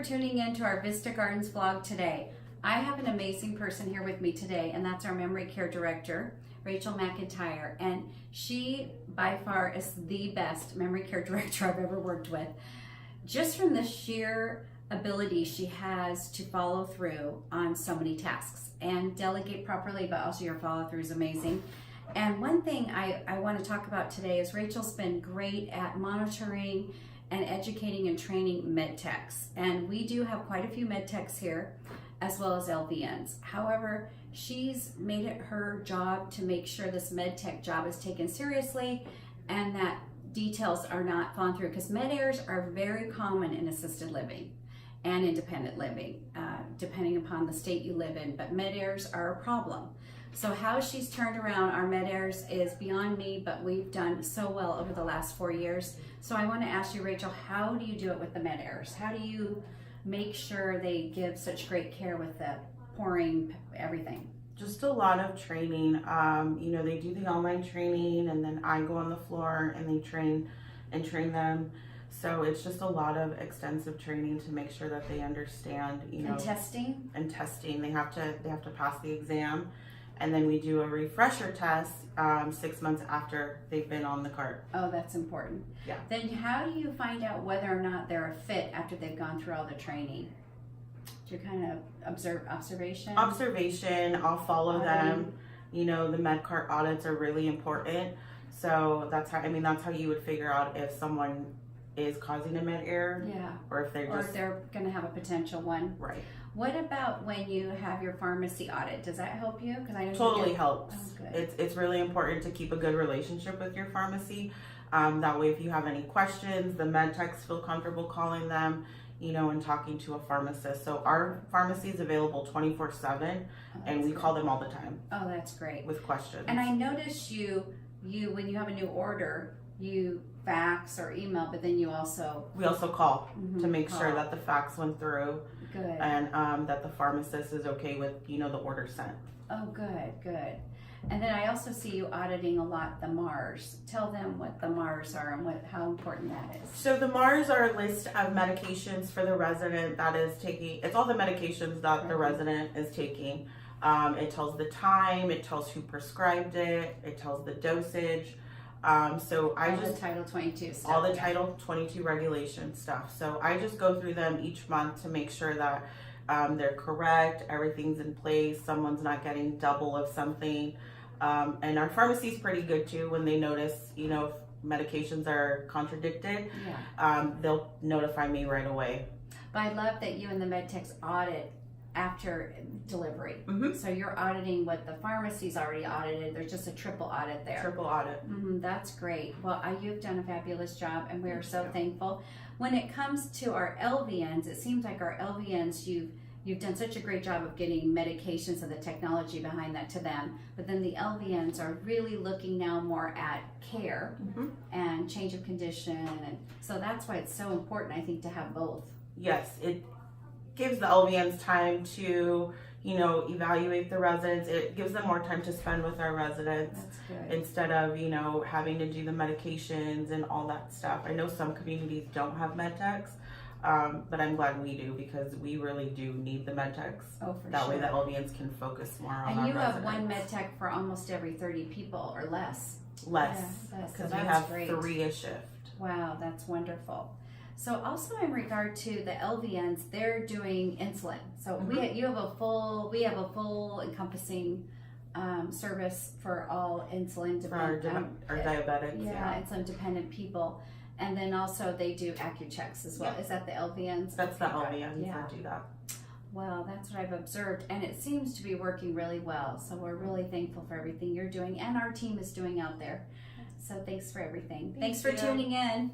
for tuning in to our Vista Gardens vlog today. I have an amazing person here with me today, and that's our memory care director, Rachel McIntyre. And she, by far, is the best memory care director I've ever worked with. Just from the sheer ability she has to follow through on so many tasks and delegate properly, but also your follow through is amazing. And one thing I want to talk about today is Rachel's been great at monitoring and educating and training MedTechs. And we do have quite a few MedTechs here, as well as LVNs. However, she's made it her job to make sure this MedTech job is taken seriously and that details are not falling through, because med errors are very common in assisted living and independent living, depending upon the state you live in, but med errors are a problem. So how she's turned around our med errors is beyond me, but we've done so well over the last 4 years. So I want to ask you, Rachel, how do you do it with the med errors? How do you make sure they give such great care with the pouring, everything? Just a lot of training. They do the online training, and then I go on the floor and they train them. So it's just a lot of extensive training to make sure that they understand, And testing? And testing. They have to pass the exam. And then we do a refresher test 6 months after they've been on the cart. Oh, that's important. Yeah. Then how do you find out whether or not they're a fit after they've gone through all the training? Do you kind of observation? Observation, I'll follow them. The med cart audits are really important. So that's how you would figure out if someone is causing a med error. Yeah. Or if they're going to have a potential one. Right. What about when you have your pharmacy audit? Does that help you? Because I know totally helps. Oh, good. It's really important to keep a good relationship with your pharmacy. That way, if you have any questions, the MedTechs feel comfortable calling them, and talking to a pharmacist. So our pharmacy is available 24/7, and we call them all the time. Oh, that's great. With questions. And I noticed you when you have a new order, you fax or email, but then we also call to make sure that the fax went through. Good. And that the pharmacist is okay with the order sent. Oh, good. And then I also see you auditing a lot the MARs. Tell them what the MARs are and how important that is. So the MARs are a list of medications for the resident that is taking. It's all the medications that the resident is taking. It tells the time. It tells who prescribed it. It tells the dosage. The Title 22 stuff. All the Title 22 regulation stuff. So I just go through them each month to make sure that they're correct, everything's in place, someone's not getting double of something. And our pharmacy's pretty good too. When they notice, if medications are contradicted, they'll notify me right away. But I love that you and the MedTechs audit after delivery. So you're auditing what the pharmacy's already audited. There's just a triple audit there. Triple audit. That's great. Well, you've done a fabulous job, and we are so thankful. When it comes to our LVNs, it seems like our LVNs, you've done such a great job of getting medications and the technology behind that to them. But then the LVNs are really looking now more at care and change of condition, and so that's why it's so important, I think, to have both. Yes, it gives the LVNs time to, evaluate the residents. It gives them more time to spend with our residents. That's good. Instead of, having to do the medications and all that stuff. I know some communities don't have MedTechs, but I'm glad we do, because we really do need the MedTechs. Oh, for that sure. way the LVNs can focus more on our residents. And you have one MedTech for almost every 30 people or less. Less, Yeah, because so we that's have great. 3 a shift. Wow, that's wonderful. So also in regard to the LVNs, they're doing insulin. So we have a full encompassing service for all insulin dependent, For our diabetics. insulin dependent people. And then also they do AccuChecks as well. Is that the LVNs? That's the LVNs Yeah. that do that. Well, that's what I've observed, and it seems to be working really well. So we're really thankful for everything you're doing and our team is doing out there. So thanks for everything. Thanks for tuning in.